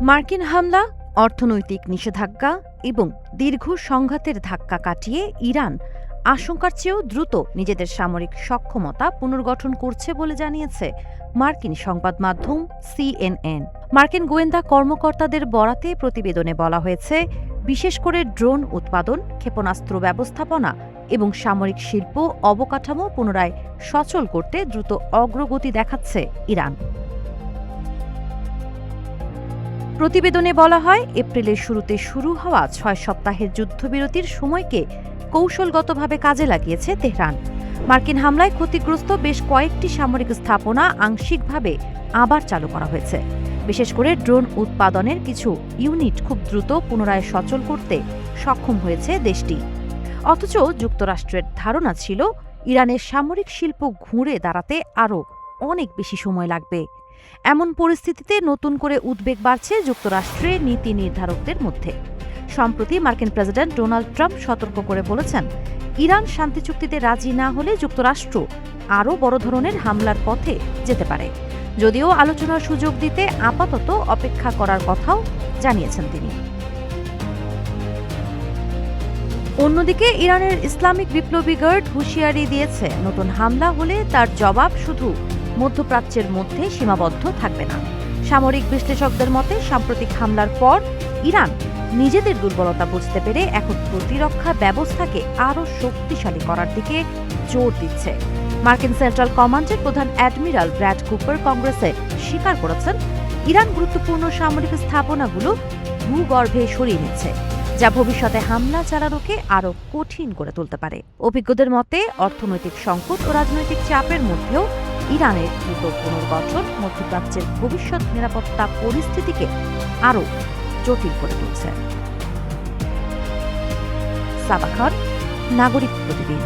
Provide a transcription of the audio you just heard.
মার্কিন হামলা, অর্থনৈতিক নিষেধাজ্ঞা এবং দীর্ঘ সংঘাতের ধাক্কা কাটিয়ে ইরান আশঙ্কার চেয়েও দ্রুত নিজেদের সামরিক সক্ষমতা পুনর্গঠন করছে বলে জানিয়েছে মার্কিন সংবাদ মাধ্যম সিএনএন। মার্কিন গোয়েন্দা কর্মকর্তাদের বরাতে প্রতিবেদনে বলা হয়েছে, বিশেষ করে ড্রোন উৎপাদন, ক্ষেপণাস্ত্র ব্যবস্থাপনা এবং সামরিক শিল্প অবকাঠামো পুনরায় সচল করতে দ্রুত অগ্রগতি দেখাচ্ছে ইরান। প্রতিবেদনে বলা হয়, এপ্রিলের শুরুতে শুরু হওয়া ৬ সপ্তাহের যুদ্ধবিরতির সময়কে কৌশলগতভাবে কাজে লাগিয়েছে তেহরান। মার্কিন হামলায় ক্ষতিগ্রস্ত বেশ কয়েকটি সামরিক স্থাপনা আংশিকভাবে আবার চালু করা হয়েছে। বিশেষ করে ড্রোন উৎপাদনের কিছু ইউনিট খুব দ্রুত পুনরায় সচল করতে সক্ষম হয়েছে দেশটি। অথচ যুক্তরাষ্ট্রের ধারণা ছিল ইরানের সামরিক শিল্প ঘুরে দাঁড়াতে আরও অনেক বেশি সময় লাগবে। এমন পরিস্থিতিতে নতুন করে উদ্বেগ বাড়ছে যুক্তরাষ্ট্রের নীতি নির্ধারকদের মধ্যে। সম্প্রতি মার্কিন প্রেসিডেন্ট ডোনাল্ড ট্রাম্প সতর্ক করে বলেছেন, ইরান শান্তি চুক্তিতে রাজি না হলে যুক্তরাষ্ট্র আরও বড় ধরনের হামলার পথে যেতে পারে। যদিও আলোচনার সুযোগ দিতে আপাতত অপেক্ষা করার কথাও জানিয়েছেন তিনি। অন্যদিকে ইরানের ইসলামিক বিপ্লবী গার্ড হুঁশিয়ারি দিয়েছে, নতুন হামলা হলে তার জবাব শুধু মধ্যপ্রাচ্যের মধ্যে সীমাবদ্ধ থাকবে না। সামরিক বিশ্লেষকদের মতে, সাম্প্রতিক হামলার পর ইরান নিজেদের দুর্বলতা বুঝতে পেরে এখন প্রতিরক্ষা ব্যবস্থাকে আরও শক্তিশালী করার দিকে জোর দিচ্ছে। মার্কিন সেন্ট্রাল কমান্ডের প্রধান অ্যাডমিরাল ব্র্যাড কুপার কংগ্রেসে স্বীকার করেছেন, ইরান গুরুত্বপূর্ণ সামরিক স্থাপনাগুলো ভূগর্ভে সরিয়ে নিচ্ছে, যা ভবিষ্যতে হামলা চালানোকে আরও কঠিন করে তুলতে পারে। অভিজ্ঞদের মতে, অর্থনৈতিক সংকট ও রাজনৈতিক চাপের মধ্যেও ইরানের দ্রুত পুনর্গঠন মধ্যপ্রাচ্যের ভবিষ্যৎ নিরাপত্তা পরিস্থিতিকে আরও জটিল করে তুলছে। সাবা খান, নাগরিক প্রতিদিন।